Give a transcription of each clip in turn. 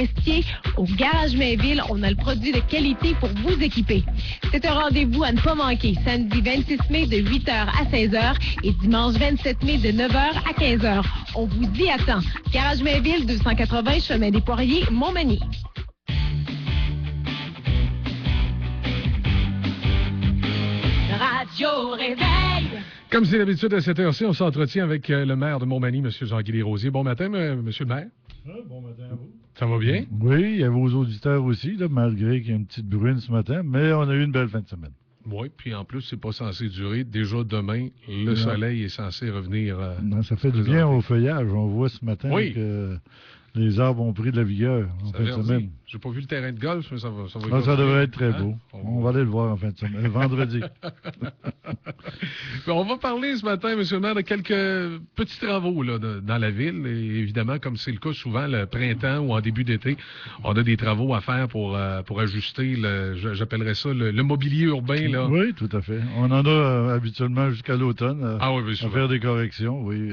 Mestier, au Garage Mainville, on a le produit de qualité pour vous équiper. C'est un rendez-vous à ne pas manquer, samedi 26 mai de 8h à 16h et dimanche 27 mai de 9h à 15h. On vous y attend. Garage Mainville, 280 Chemin des Poiriers, Montmagny. Radio Réveil. Comme c'est l'habitude à cette heure-ci, on s'entretient avec le maire de Montmagny, M. Jean-Guy Desrosiers. Bon matin, Monsieur le maire. Bon matin à vous. Ça va bien? Oui, il y a vos auditeurs aussi, là, malgré qu'il y a une petite bruine ce matin, mais on a eu une belle fin de semaine. Oui, puis en plus, c'est pas censé durer. Déjà demain, le soleil est censé revenir. Non, ça fait du bien au feuillage. On voit ce matin que les arbres ont pris de la vigueur en fin de semaine. J'ai pas vu le terrain de golf, mais ça va. Ça devrait être très beau. On va aller le voir en fin de semaine, vendredi. On va parler ce matin, M. le maire, de quelques petits travaux là, dans la ville. Et évidemment, comme c'est le cas souvent le printemps ou en début d'été, on a des travaux à faire pour ajuster, j'appellerais ça, le mobilier urbain. Là. Oui, tout à fait. On en a habituellement jusqu'à l'automne à faire des corrections, oui.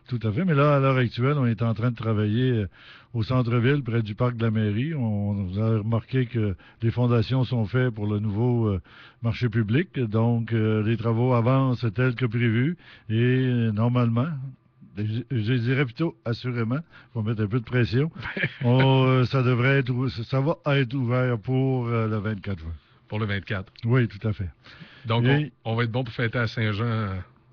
Tout à fait, mais là, à l'heure actuelle, on est en train de travailler au centre-ville, près du parc de la mairie. On a remarqué que les fondations sont faites pour le nouveau marché public, donc les travaux avancent tels que prévu et normalement, je dirais plutôt assurément, il faut mettre un peu de pression, ça va être ouvert pour le 24 juin. Pour le 24? Oui, tout à fait. Donc, on va être bon pour fêter à Saint-Jean.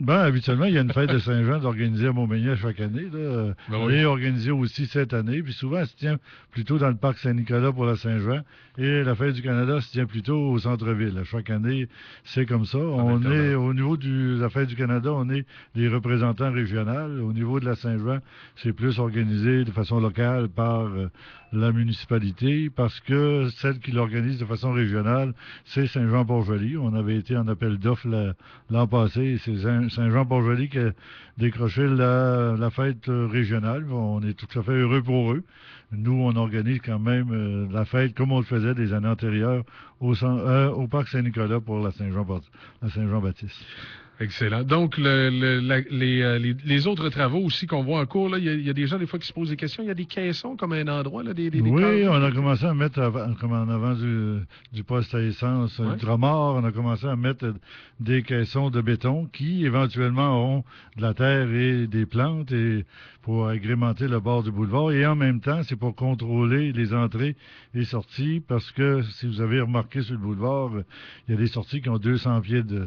Habituellement, il y a une fête de Saint-Jean organisée à Montmagny à chaque année. Là. Elle est organisée aussi cette année. Puis souvent, elle se tient plutôt dans le parc Saint-Nicolas pour la Saint-Jean. Et la fête du Canada se tient plutôt au centre-ville. À chaque année, c'est comme ça. On est, au niveau de la fête du Canada, on est les représentants régionaux. Au niveau de la Saint-Jean, c'est plus organisé de façon locale par la municipalité, parce que celle qui l'organise de façon régionale, c'est Saint-Jean-Port-Joli. On avait été en appel d'offres l'an passé, et c'est Saint-Jean-Port-Joli qui a décroché la fête régionale. On est tout à fait heureux pour eux. Nous, on organise quand même la fête comme on le faisait des années antérieures au parc Saint-Nicolas pour la Saint-Jean-Baptiste. Excellent. Donc, les autres travaux aussi qu'on voit en cours, là, il y a des gens, des fois, qui se posent des questions. Il y a des caissons comme un endroit, là, des oui, on a commencé à mettre, comme en avant du poste à essence Ultramar, on a commencé à mettre des caissons de béton qui, éventuellement, auront de la terre et des plantes et pour agrémenter le bord du boulevard. Et en même temps, c'est pour contrôler les entrées et sorties, parce que, si vous avez remarqué sur le boulevard, il y a des sorties qui ont 200 pieds de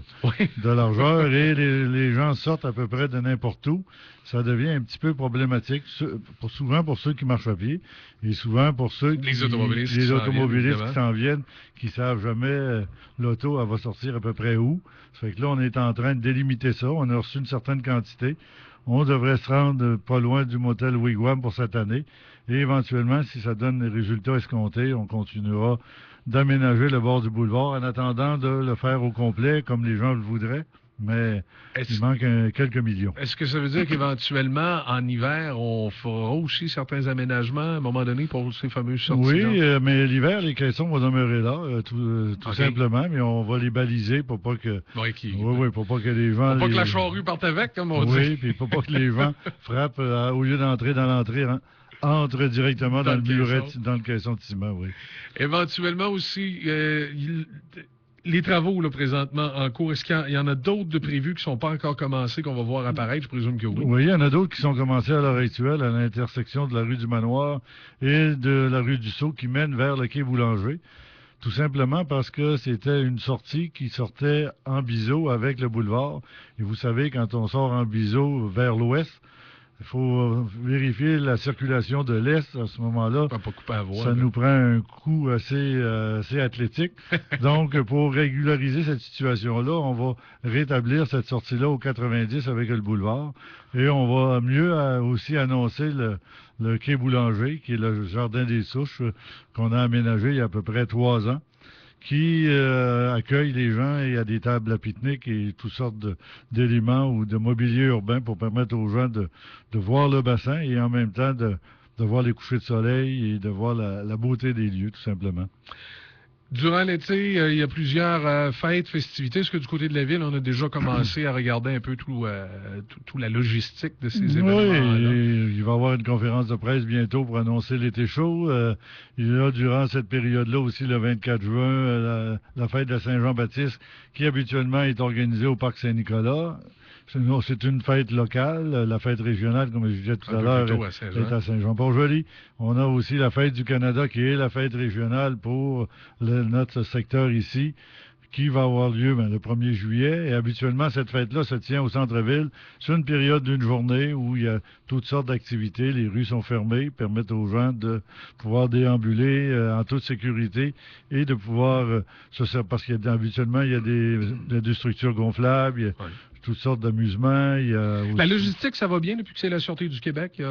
largeur. Et les gens sortent à peu près de n'importe où. Ça devient un petit peu problématique, souvent pour ceux qui marchent à pied, et souvent pour ceux les automobilistes qui s'en viennent, qui savent jamais l'auto, elle va sortir à peu près où. Ça fait que là, on est en train de délimiter ça. On a reçu une certaine quantité. On devrait se rendre pas loin du motel Wigwam pour cette année. Et éventuellement, si ça donne les résultats escomptés, on continuera d'aménager le bord du boulevard en attendant de le faire au complet comme les gens le voudraient. Mais il manque quelques millions. Est-ce que ça veut dire qu'éventuellement, en hiver, on fera aussi certains aménagements à un moment donné pour ces fameuses sorties? Oui, mais l'hiver, les caissons vont demeurer là, tout simplement, mais on va les baliser pour pas que... pour pas que les gens... Pour pas que la charrue parte avec, comme on dit. Oui, puis pour pas que les gens frappent, au lieu d'entrer dans l'entrée, entrent directement dans le muret, dans le caisson de ciment, oui. Éventuellement aussi... les travaux, là, présentement, en cours, est-ce qu'il y en a d'autres de prévus qui ne sont pas encore commencés, qu'on va voir apparaître? Je présume que oui. Oui, il y en a d'autres qui sont commencés à l'heure actuelle, à l'intersection de la rue du Manoir et de la rue du Sceau, qui mène vers le quai Boulanger. Tout simplement parce que c'était une sortie qui sortait en biseau avec le boulevard. Et vous savez, quand on sort en biseau vers l'ouest, il faut vérifier la circulation de l'Est à ce moment-là. Ça nous prend un coup assez athlétique. Donc, pour régulariser cette situation-là, on va rétablir cette sortie-là au 90 avec le boulevard. Et on va mieux aussi annoncer le quai Boulanger, qui est le jardin des Souches qu'on a aménagé il y a à peu près 3 ans, qui accueille les gens et a des tables à pique-nique et toutes sortes d'éléments ou de mobilier urbain pour permettre aux gens de voir le bassin et en même temps de voir les couchers de soleil et de voir la beauté des lieux, tout simplement. Durant l'été, il y a plusieurs fêtes, festivités. Est-ce que du côté de la ville, on a déjà commencé à regarder un peu tout la logistique de ces événements-là? Oui, il va y avoir une conférence de presse bientôt pour annoncer l'été chaud. Il y a durant cette période-là aussi, le 24 juin, la fête de Saint-Jean-Baptiste, qui habituellement est organisée au Parc Saint-Nicolas. C'est une fête locale. La fête régionale, comme je disais tout à l'heure, est à Saint-Jean-Port-Joli. On a aussi la fête du Canada, qui est la fête régionale pour notre secteur ici, qui va avoir lieu le 1er juillet. Et habituellement, cette fête-là se tient au centre-ville sur une période d'une journée où il y a toutes sortes d'activités. Les rues sont fermées, permettent aux gens de pouvoir déambuler en toute sécurité et de pouvoir parce qu'habituellement, il y a des structures gonflables, il y a toutes sortes d'amusements. La logistique, ça va bien depuis que c'est la Sûreté du Québec?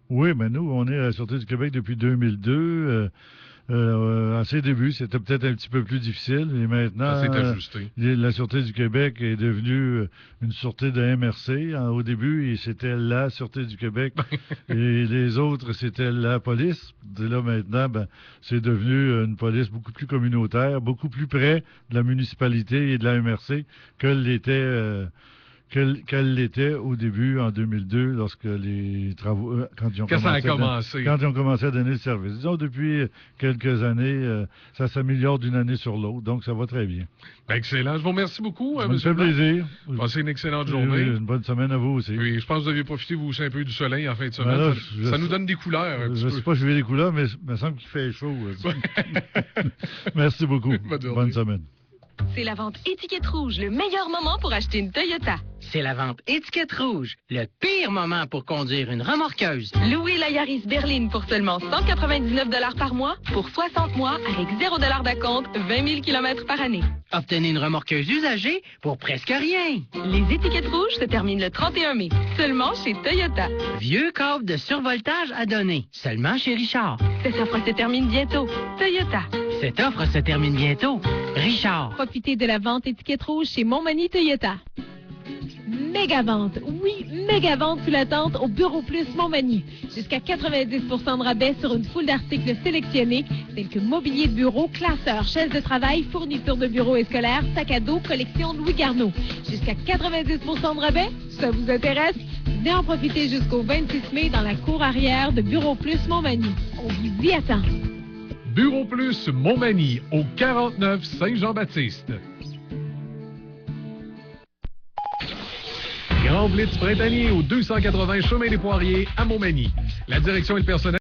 Oui, mais nous, on est à la Sûreté du Québec depuis 2002. À ses débuts, c'était peut-être un petit peu plus difficile, mais maintenant, la Sûreté du Québec est devenue une sûreté de MRC. Au début, c'était la Sûreté du Québec et les autres, c'était la police. Et là, maintenant, c'est devenu une police beaucoup plus communautaire, beaucoup plus près de la municipalité et de la MRC qu'elle l'était au début, en 2002, lorsque les travaux... quand ils ont commencé à donner le service. Disons, depuis quelques années, ça s'améliore d'une année sur l'autre, donc ça va très bien. Excellent. Je vous remercie beaucoup, M. Ça me fait plaisir. Passez une excellente journée. Une bonne semaine à vous aussi. Oui, je pense que vous avez profité, vous aussi, un peu du soleil en fin de semaine. Ça nous donne des couleurs. Je ne sais pas si je vais des couleurs, mais il me semble qu'il fait chaud. Merci beaucoup. Bonne semaine. C'est la vente Étiquette Rouge, le meilleur moment pour acheter une Toyota. C'est la vente Étiquette Rouge, le pire moment pour conduire une remorqueuse. Louez la Yaris Berline pour seulement 199 $ par mois, pour 60 mois, avec 0 $ d'acompte, 20 000 km par année. Obtenez une remorqueuse usagée pour presque rien. Les Étiquettes Rouges se terminent le 31 mai, seulement chez Toyota. Vieux câble de survoltage à donner, seulement chez Richard. Cette offre se termine bientôt. Toyota. Cette offre se termine bientôt. Richard. Profitez de la vente Étiquette Rouge chez Montmagny Toyota. Méga vente. Oui, méga vente sous la tente au Bureau Plus Montmagny. Jusqu'à 90 % de rabais sur une foule d'articles sélectionnés, tels que mobilier de bureau, classeurs, chaises de travail, fournitures de bureau et scolaires, sacs à dos, collection Louis Garneau. Jusqu'à 90 % de rabais? Ça vous intéresse? Venez en profiter jusqu'au 26 mai dans la cour arrière de Bureau Plus Montmagny. On vous y attend. Bureau Plus Montmagny, au 49 Saint-Jean-Baptiste. Grand Blitz printanier au 280 Chemin des Poiriers à Montmagny. La direction et le personnel